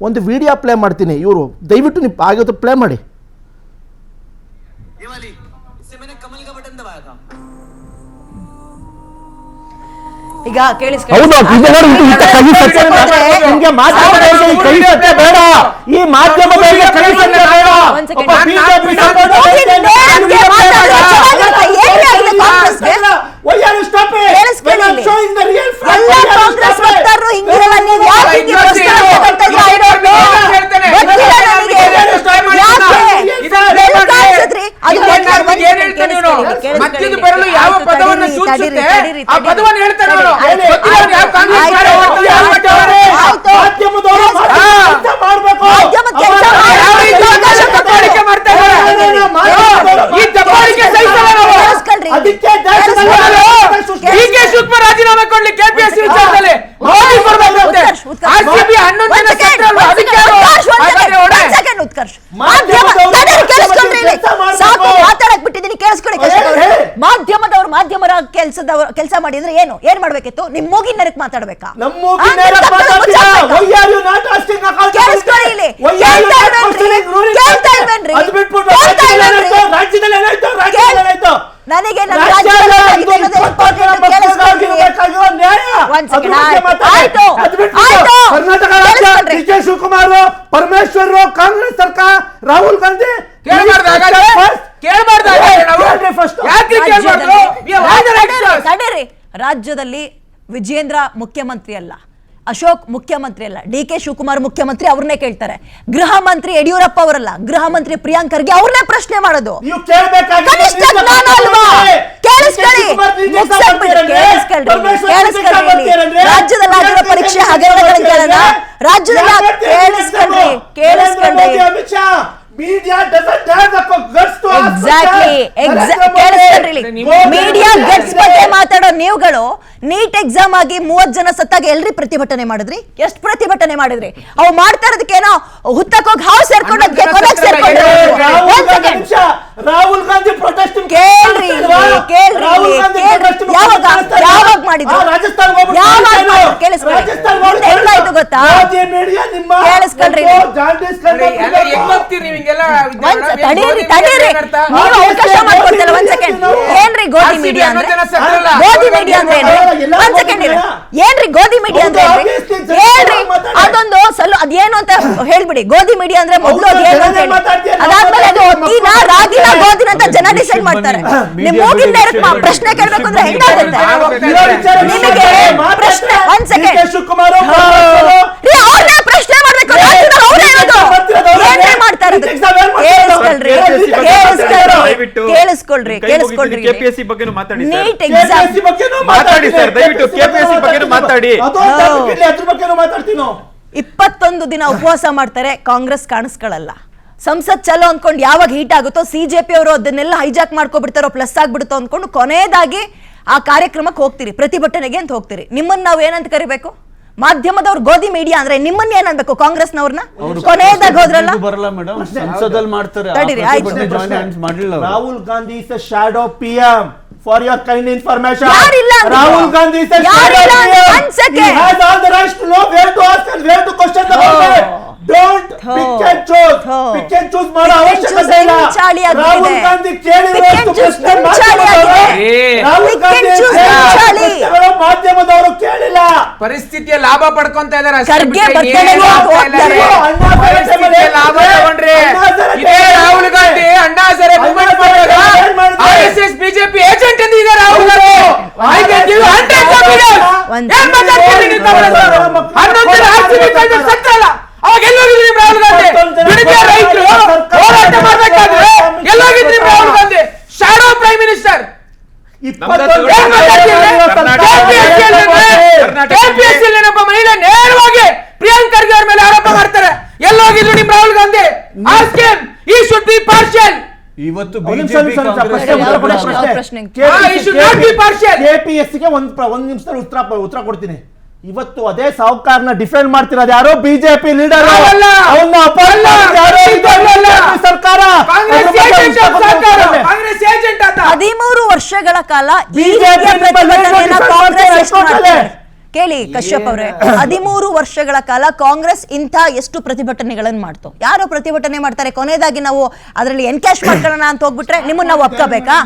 ಒಂದು video play ಮಾಡ್ತೀನಿ, ಇವರು ದಯವಿಟ್ಟು ನೀವು ಆಗಿತ್ತು ಪ್ಲೇ ಮಾಡಿ. ಈಗ ಕೇಳಿಸ್ಕೊಳ್ಳಿ, ಈ ಮಾಧ್ಯಮದವರಿಗೆ ಬರಲು ಯಾವ ಪದವನ್ನು ಸೂಚಿಸುತ್ತೆ ಆ ಪದವನ್ನು ಹೇಳ್ತಾರೆ. ಶಿವಕುಮಾರ್ ರಾಜೀನಾಮೆ ಕೊಡ್ಲಿ ಕೆಪಿಎಸ್ಸಿ ವಿಚಾರದಲ್ಲಿ ಮಾಧ್ಯಮರ ಕೆಲಸ ಮಾಡಿದ್ರೆ ಏನ್ ಮಾಡ್ಬೇಕಿತ್ತು? ನಿಮ್ ಮೂಗಿನ ನೆರಕ್ ಮಾತಾಡ್ಬೇಕಾ? ನನಗೆ ಶಿವಕುಮಾರ್, ಪರಮೇಶ್ವರ್, ಕಾಂಗ್ರೆಸ್ ಸರ್ಕಾರ, ರಾಹುಲ್ ಗಾಂಧಿ ರಾಜ್ಯದಲ್ಲಿ ವಿಜೇಂದ್ರ ಮುಖ್ಯಮಂತ್ರಿ ಅಲ್ಲ, ಅಶೋಕ್ ಮುಖ್ಯಮಂತ್ರಿ ಅಲ್ಲ, ಡಿ.ಕೆ. ಶಿವಕುಮಾರ್ ಮುಖ್ಯಮಂತ್ರಿ, ಅವ್ರನ್ನೇ ಕೇಳ್ತಾರೆ. ಗೃಹ ಮಂತ್ರಿ ಯಡಿಯೂರಪ್ಪ ಅವರಲ್ಲ, ಗೃಹ ಮಂತ್ರಿ ಪ್ರಿಯಾಂಕ್ ಖರ್ಗೆ ಅವ್ರನ್ನೇ ಪ್ರಶ್ನೆ ಮಾಡೋದು. ರಾಜ್ಯದಲ್ಲಾಗಿರೋ ಪರೀಕ್ಷೆ ಹಗರಣಗಳ ರಾಜ್ಯದಲ್ಲಿ ಕೇಳಿಸ್ಕೊಂಡ್ರಿ. Media doesn't have the guts to media guts ಬಗ್ಗೆ ಮಾತಾಡೋ ನೀವುಗಳು ನೀಟ್ ಎಕ್ಸಾಮ್ ಆಗಿ 30 ಜನ ಸತ್ತಾಗ ಎಲ್ರಿ ಪ್ರತಿಭಟನೆ ಮಾಡಿದ್ರಿ? ಎಷ್ಟು ಪ್ರತಿಭಟನೆ ಮಾಡಿದ್ರಿ? ಅವು ಮಾಡ್ತಾ ಇರೋದಕ್ಕೇನೋ ಹುತ್ತಕ್ಕೋಗಿ ಹಾವು ಸೇರ್ಕೊಂಡೋದಕ್ಕೆ ರಾಹುಲ್ ಗಾಂಧಿ ಪ್ರೊಟೆಸ್ಟ್ ಕೇಳ್ರಿ ಯಾವಾಗ ಮಾಡಿದ್ರು? ಕೇಳಿಸ್ಕೊಳ್ಳಿ ಗೊತ್ತಾ? ಕೇಳಿಸ್ಕೊಳ್ರಿ, ಅವಕಾಶ ಮಾಡ್ಕೊಡ್ತಲ್ಲ. ಒಂದ್ ಸೆಕೆಂಡ್, ಏನ್ರಿ ಗೋಧಿ ಮೀಡಿಯಾ ಅಂದ್ರೆ? ಗೋಧಿ ಮೀಡಿಯಾ ಅಂದ್ರೆ ಒಂದ್ ಸೆಕೆಂಡ್ ಏನ್ರಿ ಗೋಧಿ ಮೀಡಿಯಾ ಅಂದ್ರೆ? ಹೇಳ್ರಿ ಅದೊಂದು ಅದೇನು ಅಂತ ಹೇಳ್ಬಿಡಿ. ಗೋಧಿ ಮೀಡಿಯಾ ಅಂದ್ರೆ ಮೊದಲು ಅದೇನು ಅಂತ ಹೇಳಿ, ಅದಾದ್ಮೇಲೆ ಅದು ಅಕ್ಕಿನ ರಾಗಿನ ಗೋಧಿನ ಅಂತ ಜನ ಡಿಸೈಡ್ ಮಾಡ್ತಾರೆ. ನಿಮ್ ಮೂಗಿನ ಡೈರೆಕ್ಟ್ ಪ್ರಶ್ನೆ ಕೇಳ್ಬೇಕು ಅಂದ್ರೆ ಹೆಂಗಾಗುತ್ತೆ ನಿಮಗೆ? ಪ್ರಶ್ನೆ ಒಂದ್ ಸೆಕೆಂಡ್, ಅವ್ರನ್ನೇ ಪ್ರಶ್ನೆ ಮಾಡ್ಬೇಕು. ಏನೇ ಮಾಡ್ತಾ ಇರೋದು? ಕೇಳಿಸ್ಕೊಳ್ರಿ, ಕೆಪಿಎಸ್ಸಿ ಬಗ್ಗೆ ಮಾತಾಡಿ. ನೀಟ್ ಎಕ್ಸಾಮ್ ಮಾತಾಡಿ ಸರ್, ದಯವಿಟ್ಟು ಕೆಪಿಎಸ್ಸಿ ಬಗ್ಗೆ ಮಾತಾಡಿ. 21 ದಿನ ಉಪವಾಸ ಮಾಡ್ತಾರೆ, ಕಾಂಗ್ರೆಸ್ ಕಾಣಿಸ್ಕೊಳ್ಳಲ್ಲ. ಸಂಸತ್ ಚಲೋ ಅಂದ್ಕೊಂಡು ಯಾವಾಗ ಹೀಟ್ ಆಗುತ್ತೋ ಸಿಜೆಪಿ ಅವರು ಅದನ್ನೆಲ್ಲ ಹೈಜಾಕ್ ಮಾಡ್ಕೊಬಿಡ್ತಾರೋ, ಪ್ಲಸ್ ಆಗ್ಬಿಡುತ್ತೋ ಅಂದ್ಕೊಂಡು ಕೊನೆಯದಾಗಿ ಆ ಕಾರ್ಯಕ್ರಮಕ್ಕೆ ಹೋಗ್ತೀರಿ, ಪ್ರತಿಭಟನೆಗೆ ಅಂತ ಹೋಗ್ತೀರಿ. ನಿಮ್ಮನ್ನ ನಾವು ಏನಂತ ಕರಿಬೇಕು? ಮಾಧ್ಯಮದವ್ರು ಗೋಧಿ ಮೀಡಿಯಾ ಅಂದ್ರೆ ನಿಮ್ಮನ್ನ ಏನನ್ಬೇಕು? ಕಾಂಗ್ರೆಸ್ನವ್ರನ್ನ ಕೊನೆಯದಾಗ ಹೋದ್ರಲ್ಲ, ಸಂಸದಲ್ಲಿ ಮಾಡ್ತಾರೆ. Rahul Gandhi is a shadow PM. For your kind information, Rahul Gandhi is a shadow PM. He has all the rights to know where to ask and where to question the government. Don't pick and choose. Pick and choose ಮಾಡೋ ಅವಶ್ಯಕತೆ ಇಲ್ಲ. ರಾಹುಲ್ ಗಾಂಧಿ ಕೇಳಿರೋಷ್ಟು ಪ್ರಶ್ನೆ ಮಾಧ್ಯಮದವರು ಕೇಳಿಲ್ಲ. ಪರಿಸ್ಥಿತಿಯ ಲಾಭ ಪಡ್ಕೊಂತ ಇದ್ದಾರೆ. Rahul Gandhi Anna Hazare movement ಮಾಡಿದಾಗ RSS ಬಿಜೆಪಿ ಏಜೆಂಟ್ ಎಂದಿದ್ದಾರೆ Rahul Gandhi. I can give you 100 evidence. ಏನ್ ಮಾತಾಡ್ತೀರಿ ನೀವು? 11 RCB ಕಳೆದ ಸತ್ತಲ್ಲ, ಅವಾಗ ಎಲ್ಲೋಗಿದ್ರಿ ರಾಹುಲ್ ಗಾಂಧಿ? ಬಿಡುಗಡೆ ರೈತರು ಹೋರಾಟ ಮಾಡಬೇಕಾದ್ರೆ ಎಲ್ಲೋಗಿದ್ರಿ Rahul Gandhi? Shadow prime minister. ಕೆಪಿಎಸ್ಸಿಯಲ್ಲಿನೊಬ್ಬ ಮಹಿಳೆ ನೇರವಾಗಿ ಪ್ರಿಯಾಂಕ್ ಖರ್ಗೆ ಅವರ ಮೇಲೆ ಆರೋಪ ಮಾಡ್ತಾರೆ. ಎಲ್ಲೋಗಿದ್ರು ನಿಮ್ Rahul Gandhi? Ask him. He should be partial. ಇವತ್ತು ಕೆಪಿಎಸ್ಸಿಗೆ ಒಂದ್ ನಿಮಿಷದಲ್ಲಿ ಉತ್ತರ ಕೊಡ್ತೀನಿ. ಇವತ್ತು ಅದೇ ಸಾಹುಕಾರನ ಡಿಫೆಂಡ್ ಮಾಡ್ತಿರೋದು ಯಾರು? BJP leader. ಸರ್ಕಾರ 13 ವರ್ಷಗಳ ಕಾಲ ಕಾಂಗ್ರೆಸ್ ಕೇಳಿ ಕಶ್ಯಪ್ ಅವರೇ, 13 ವರ್ಷಗಳ ಕಾಲ ಕಾಂಗ್ರೆಸ್ ಇಂಥ ಎಷ್ಟು ಪ್ರತಿಭಟನೆಗಳನ್ನು ಮಾಡ್ತು? ಯಾರು ಪ್ರತಿಭಟನೆ ಮಾಡ್ತಾರೆ? ಕೊನೆಯದಾಗಿ ನಾವು ಅದರಲ್ಲಿ ಎನ್ಕ್ಯಾಶ್ ಮಾಡ್ಕೊಳ್ಳೋಣ ಅಂತ ಹೋಗ್ಬಿಟ್ರೆ ನಿಮ್ಮನ್ನ ನಾವು ಒಪ್ಕೋಬೇಕಾ?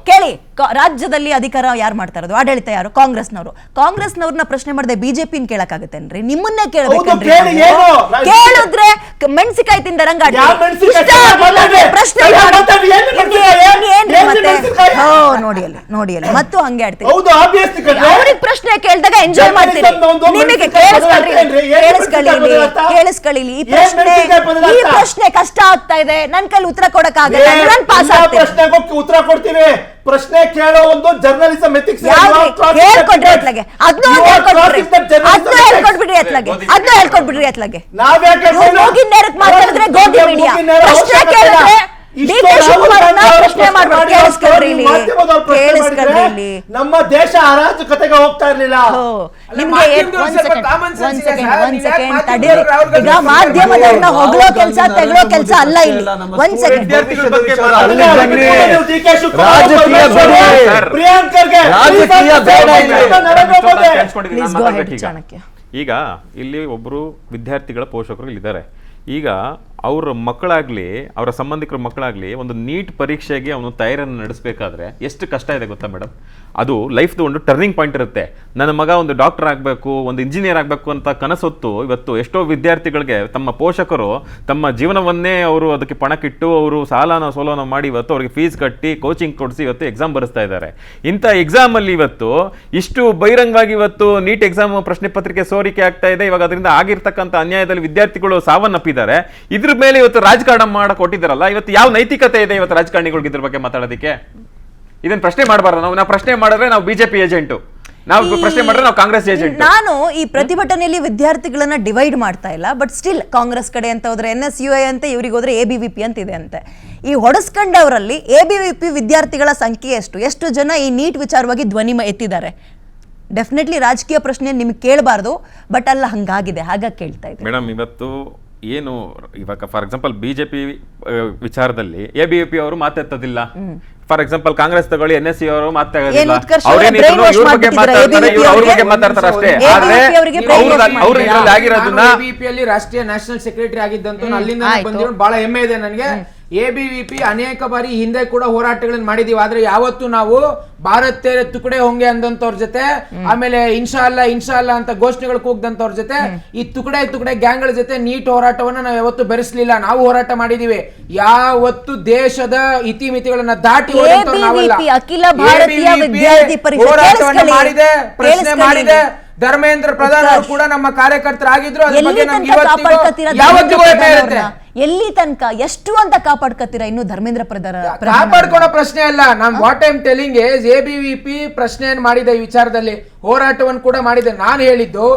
ಕೇಳಿ, ರಾಜ್ಯದಲ್ಲಿ ಅಧಿಕಾರ ಯಾರು ಮಾಡ್ತಾ ಇರೋದು? ಆಡಳಿತ ಯಾರು? ಕಾಂಗ್ರೆಸ್ನವ್ರನ್ನ ಪ್ರಶ್ನೆ ಮಾಡದೆ ಬಿಜೆಪಿ ಕೇಳಕ್ಕಾಗತ್ತೇನ್ರಿ? ನಿಮ್ಮನ್ನೇ ಕೇಳಬೇಕೇನ್ರಿ? ಕೇಳಿದ್ರೆ ಮೆಣಸಿಕಾಯಿ ತಿಂದರಂಗ ಪ್ರಶ್ನೆ ನೋಡಿ ಅಲ್ಲಿ ಮತ್ತು ಹಂಗೆ ಆಡ್ತೀವಿ. ಅವ್ರಿಗೆ ಪ್ರಶ್ನೆ ಕೇಳಿದಾಗ ಎಂಜಾಯ್ ಮಾಡ್ತೀರಿ. ನಿಮಗೆ ಕೇಳಿಸ್ಕೊಳ್ಳಿ, ಈ ಪ್ರಶ್ನೆ ಕಷ್ಟ ಆಗ್ತಾ ಇದೆ, ನನ್ ಕೈಲಿ ಉತ್ತರ ಕೊಡಕ್ಕಾಗಲ್ಲ, ನಾನು ಪಾಸ್ ಆಗ್ತೀನಿ. ಉತ್ತರ ಕೊಡ್ತೀವಿ. ಪ್ರಶ್ನೆ ಕೇಳೋ ಒಂದು ಜರ್ನಲಿಸಂ ಎಥಿಕ್ಸ್ ಹೇಳ್ಕೊಡ್ರಿ ಅತ್ಲಾಗೆ, ಅದನ್ನೂ ಹೇಳ್ಕೊಡ್ಬಿಡ್ರಿ ಅತ್ಲಾಗೆ. ಹೋಗಿ ನೇರಕ್ಕೆ ಮಾತಾಡಿದ್ರೆ ಗೋಧಿ ಮೀಡಿಯಾ ಪ್ರಶ್ನೆ ಕೇಳಿದ್ರೆ ನಮ್ಮ ದೇಶ ಅರಾಜಕತೆಗೆ ಹೋಗ್ತಾ ಇರ್ಲಿಲ್ಲ. ಈಗ ಮಾಧ್ಯಮದವ್ರನ್ನ ಹೊಗಳೋ ಕೆಲಸ ತೆಗಳೋ ಕೆಲಸ ಅಲ್ಲ ಇಲ್ಲಿ. ಒಂದ್ ಸೆಕೆಂಡ್, ಈಗ ಇಲ್ಲಿ ಒಬ್ರು ವಿದ್ಯಾರ್ಥಿಗಳ ಪೋಷಕರು ಇದ್ದಾರೆ. ಈಗ ಅವ್ರ ಮಕ್ಕಳಾಗ್ಲಿ, ಅವರ ಸಂಬಂಧಿಕರ ಮಕ್ಕಳಾಗ್ಲಿ ಒಂದು ನೀಟ್ ಪರೀಕ್ಷೆಗೆ ಅವನು ತಯಾರಿಯನ್ನು ನಡೆಸಬೇಕಾದ್ರೆ ಎಷ್ಟು ಕಷ್ಟ ಇದೆ ಗೊತ್ತಾ ಮೇಡಮ್? ಅದು ಲೈಫ್ದು ಒಂದು ಟರ್ನಿಂಗ್ ಪಾಯಿಂಟ್ ಇರುತ್ತೆ. ನನ್ನ ಮಗ ಒಂದು ಡಾಕ್ಟರ್ ಆಗಬೇಕು, ಒಂದು ಇಂಜಿನಿಯರ್ ಆಗಬೇಕು ಅಂತ ಕನಸೊತ್ತು ಇವತ್ತು ಎಷ್ಟೋ ವಿದ್ಯಾರ್ಥಿಗಳಿಗೆ ತಮ್ಮ ಪೋಷಕರು ತಮ್ಮ ಜೀವನವನ್ನೇ ಅವರು ಅದಕ್ಕೆ ಪಣಕ್ಕಿಟ್ಟು ಅವರು ಸಾಲನ ಸೋಲನ ಮಾಡಿ ಇವತ್ತು ಅವ್ರಿಗೆ ಫೀಸ್ ಕಟ್ಟಿ ಕೋಚಿಂಗ್ ಕೊಡಿಸಿ ಇವತ್ತು ಎಕ್ಸಾಮ್ ಬರೆಸ್ತಾ ಇದ್ದಾರೆ. ಇಂಥ ಎಕ್ಸಾಮಲ್ಲಿ ಇವತ್ತು ಇಷ್ಟು ಬಹಿರಂಗವಾಗಿ ಇವತ್ತು ನೀಟ್ ಎಕ್ಸಾಮ್ ಪ್ರಶ್ನೆ ಪತ್ರಿಕೆ ಸೋರಿಕೆ ಆಗ್ತಾ ಇದೆ. ಇವಾಗ ಅದರಿಂದ ಆಗಿರ್ತಕ್ಕಂಥ ಅನ್ಯಾಯದಲ್ಲಿ ವಿದ್ಯಾರ್ಥಿಗಳು ಸಾವನ್ನಪ್ಪಿದ್ದಾರೆ. ಇದ್ರ ಮೇಲೆ ಇವತ್ತು ರಾಜಕಾರಣ ಮಾಡಕ್ ಕೊಟ್ಟಿದ್ದಾರಲ್ಲ, ಇವತ್ತು ಯಾವ ನೈತಿಕತೆ ಇದೆ ಇವತ್ತು ರಾಜಕಾರಣಿಗಳಿಗೆ ಇದ್ರ ಬಗ್ಗೆ ಮಾತಾಡೋದಕ್ಕೆ? ಇದನ್ನ ಪ್ರಶ್ನೆ ಮಾಡಬಾರ್ದು. ನಾವು ಪ್ರಶ್ನೆ ಮಾಡಿದ್ರೆ ನಾವು ಬಿಜೆಪಿ ಏಜೆಂಟು, ನಾವು ಪ್ರಶ್ನೆ ಮಾಡಿದ್ರೆ ನಾವು ಕಾಂಗ್ರೆಸ್ ಏಜೆಂಟ್. ನಾನು ಈ ಪ್ರತಿಭಟನೆಯಲ್ಲಿ ವಿದ್ಯಾರ್ಥಿಗಳನ್ನ ಡಿವೈಡ್ ಮಾಡ್ತಾ ಇಲ್ಲ, ಬಟ್ ಸ್ಟಿಲ್ ಕಾಂಗ್ರೆಸ್ ಕಡೆ ಅಂತ ಹೋದ್ರೆ NSUI ಅಂತ, ಇವ್ರಿಗೆ ಹೋದ್ರೆ ABVP ಅಂತ ಇದೆ ಅಂತೆ. ಈ ಹೊಡೆಸ್ಕೊಂಡವರಲ್ಲಿ ABVP ವಿದ್ಯಾರ್ಥಿಗಳ ಸಂಖ್ಯೆ ಎಷ್ಟು ಜನ ಈ ನೀಟ್ ವಿಚಾರವಾಗಿ ಧ್ವನಿ ಎತ್ತಿದ್ದಾರೆ? ಡೆಫಿನೆಟ್ಲಿ ರಾಜಕೀಯ ಪ್ರಶ್ನೆ ನಿಮ್ಗೆ ಕೇಳಬಾರ್ದು, ಬಟ್ ಅಲ್ಲ ಹಂಗಾಗಿದೆ, ಹಾಗಾಗಿ ಕೇಳ್ತಾ ಇದ್ದೀನಿ ಮೇಡಮ್. ಇವತ್ತು ಏನು ಇವಾಗ ಫಾರ್ ಎಕ್ಸಾಂಪಲ್ ಬಿಜೆಪಿ ವಿಚಾರದಲ್ಲಿ ABVP ಅವರು ಮಾತೆತ್ತದಿಲ್ಲ. ಫಾರ್ ಎಕ್ಸಾಂಪಲ್ ಕಾಂಗ್ರೆಸ್ ತಗೊಳ್ಳಿ, NSC ಅವರು ಮಾತಾಡೋದಿಲ್ಲ. ಅವ್ರೇನಿದ್ರು ಇವ್ರ ಬಗ್ಗೆ ಮಾತಾಡ್ತಾರೆ, ಅವ್ರ ಬಗ್ಗೆ ಮಾತಾಡ್ತಾರೆ ಅಷ್ಟೇ. ಆದ್ರೆ ಅವ್ರು ಇದರಲ್ಲಿ ಆಗಿರೋದನ್ನ ABVP ಅಲ್ಲಿ ರಾಷ್ಟ್ರೀಯ ನ್ಯಾಷನಲ್ ಸೆಕ್ರೆಟರಿ ಆಗಿದ್ದಂತ ಅಲ್ಲಿಂದ ಬಂದಿರೋ ಬಹಳ ಹೆಮ್ಮೆ ಇದೆ ನನಗೆ. ABVP ಅನೇಕ ಬಾರಿ ಹಿಂದೆ ಕೂಡ ಹೋರಾಟಗಳನ್ನ ಮಾಡಿದೀವಿ. ಆದ್ರೆ ಯಾವತ್ತು ನಾವು ಭಾರತ್ ತೇರೆ ತುಕಡೆ ಹೊಂಗೆ ಅಂದಂತವ್ರ ಜೊತೆ, ಆಮೇಲೆ ಇನ್ಶಾ ಅಲ್ಲಾ ಅಂತ ಘೋಷಣೆಗಳು ಕೂಗ್ದಂತವ್ರ ಜೊತೆ, ಈ ತುಕಡೆ ಗ್ಯಾಂಗ್ಗಳ ಜೊತೆ ನೀಟ್ ಹೋರಾಟವನ್ನ ನಾವು ಯಾವತ್ತು ಬೆರೆಸಲಿಲ್ಲ. ನಾವು ಹೋರಾಟ ಮಾಡಿದೀವಿ. ಯಾವತ್ತು ದೇಶದ ಇತಿಮಿತಿಗಳನ್ನ ದಾಟಿ ಅಖಿಲ ಭಾರತೀಯ ವಿದ್ಯಾರ್ಥಿ ಹೋರಾಟವನ್ನ ಮಾಡಿದೆ, ಪ್ರಶ್ನೆ ಮಾಡಿದೆ. ಧರ್ಮೇಂದ್ರ ಪ್ರಧಾನ್ ಅವರು ಕೂಡ ನಮ್ಮ ಕಾರ್ಯಕರ್ತರಾಗಿದ್ರು. ಅದ್ರ ಬಗ್ಗೆ ನಮ್ಗೆ ಯಾವತ್ತಿಗೂ ಹೆಮ್ಮೆ ಇರುತ್ತೆ. ಎಲ್ಲಿ ತನಕ ಎಷ್ಟು ಅಂತ ಕಾಪಾಡ್ಕತ್ತೀರಾ ಇನ್ನು ಧರ್ಮೇಂದ್ರ ಪ್ರಧಾನ? ಕಾಪಾಡ್ಕೊಳೋ ಪ್ರಶ್ನೆ ಅಲ್ಲ. ನಾನು what I'm telling is ABVP ಪ್ರಶ್ನೆಯನ್ನು ಮಾಡಿದೆ, ಈ ವಿಚಾರದಲ್ಲಿ ಹೋರಾಟವನ್ನು ಕೂಡ ಮಾಡಿದೆ. ನಾನು ಹೇಳಿದ್ದು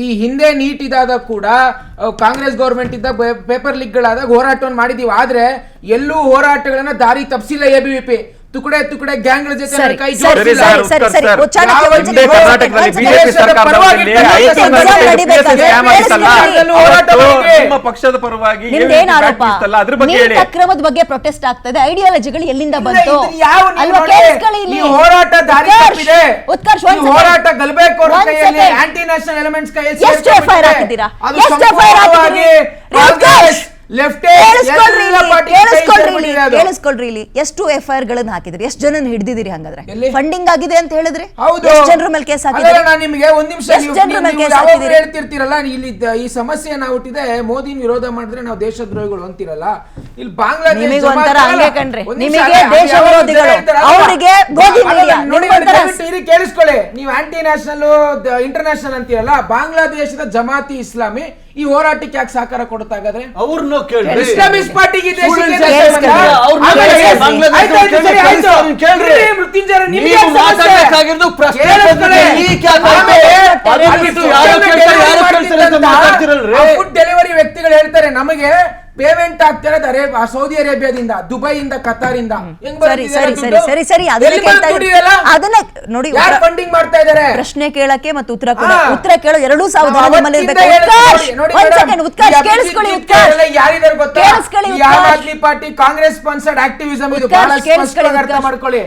ಈ ಹಿಂದೆ ನೀಟ್ ಇದಾದ ಕೂಡ ಕಾಂಗ್ರೆಸ್ ಗೌರ್ಮೆಂಟ್ ಇದ್ದ ಪೇಪರ್ ಲೀಕ್ಗಳಾದಾಗ ಹೋರಾಟವನ್ನು ಮಾಡಿದೀವಿ. ಆದ್ರೆ ಎಲ್ಲೂ ಹೋರಾಟಗಳನ್ನ ದಾರಿ ತಪ್ಪಿಸಿಲ್ಲ ABVP. ತುಕಡೆ ಗ್ಯಾಂಗ್ಗಳ ಜೊತೆ ಕೈ ನಿಮ್ಮ ಪಕ್ಷದ ಪರವಾಗಿ ಅಕ್ರಮದ ಬಗ್ಗೆ ಪ್ರೊಟೆಸ್ಟ್ ಆಗ್ತದೆ. ಐಡಿಯಾಲಜಿಗಳು ಎಲ್ಲಿಂದ ಬಂತು? ಹೋರಾಟ ದಾರಿ ತಪ್ಪಿದೆ. ಹೋರಾಟ ಗಲ್ಬೇಕು ಆಂಟಿ ನ್ಯಾಷನಲ್ ಎಲಿಮೆಂಟ್ಸ್ ಕೈಯಲ್ಲಿ ಕೇಳಿಸ್ಕೊಳ್ರಿ, ಇಲ್ಲಿ ಎಷ್ಟು FIR ಗಳನ್ನ ಹಾಕಿದ್ರಿ? ಎಷ್ಟು ಜನ ಹಿಡಿದಿದ್ದೀರಿ? ಹಂಗಾದ್ರೆ ಫಂಡಿಂಗ್ ಆಗಿದೆ ಅಂತ ಹೇಳಿದ್ರೆ ಎಷ್ಟು ಜನರ ಮೇಲೆ ಕೇಸ್ ಹಾಕಿದ್ರಿ? ನಾನು ನಿಮಗೆ ಒಂದ್ ನಿಮಿಷ ಹೇಳ್ತಿರ್ತೀರಲ್ಲ, ಇಲ್ಲಿ ಈ ಸಮಸ್ಯೆ ನಾವು ಹುಟ್ಟಿದೆ ಮೋದಿನ ವಿರೋಧ ಮಾಡಿದ್ರೆ ನಾವು ದೇಶದ್ರೋಹಿಗಳು ಅಂತಿರಲ್ಲ. ಇಲ್ಲಿ ಬಾಂಗ್ಲಾದೇಶ ದೇಶ ವಿರೋಧಿಗಳು, ಅವರಿಗೆ ಕೇಳಿಸ್ಕೊಳ್ಳಿ. ನೀವು ಆಂಟಿ ನ್ಯಾಷನಲ್ ಇಂಟರ್ನ್ಯಾಷನಲ್ ಅಂತೀರಲ್ಲ, ಬಾಂಗ್ಲಾದೇಶದ ಜಮಾತಿ ಇಸ್ಲಾಮಿ ಈ ಹೋರಾಟಕ್ಕೆ ಯಾಕೆ ಸಹಕಾರ ಕೊಡುತ್ತಾಗಾದ್ರೆ? ಅವ್ರನ್ನ ಇಸ್ಲಾಮಿಸ್ಟ್ ಪಾರ್ಟಿಗೆ ಮೃತ್ಯುಂಜಯ ನೀವು ಮಾತಾಡ್ಬೇಕಾಗಿರೋದು ಪ್ರಶ್ನೆ ಫುಡ್ ಡೆಲಿವರಿ ವ್ಯಕ್ತಿಗಳು ಹೇಳ್ತಾರೆ ನಮಗೆ ಪೇಮೆಂಟ್ ಆಗ್ತಾ ಇರೋದು ಸೌದಿ ಅರೇಬಿಯಾದಿಂದ, ದುಬೈಯಿಂದ, ಕತಾರಿಂದ. ಸರಿ ಅದನ್ನೇ ನೋಡಿ, ಫಂಡಿಂಗ್ ಮಾಡ್ತಾ ಇದ್ದಾರೆ. ಪ್ರಶ್ನೆ ಕೇಳಕ್ಕೆ ಮತ್ತು ಉತ್ತರ ಕೇಳೋ ಎರಡೂ ಸಾವಧಾನದಲ್ಲಿ ಯಾರಿದ್ದಾರೆ ಗೊತ್ತಾ? Aam Aadmi Party Congress sponsored activism ಇದು. ಬಹಳ ಸ್ಪಷ್ಟವಾಗಿ ಅರ್ಥ ಮಾಡ್ಕೊಳ್ಳಿ.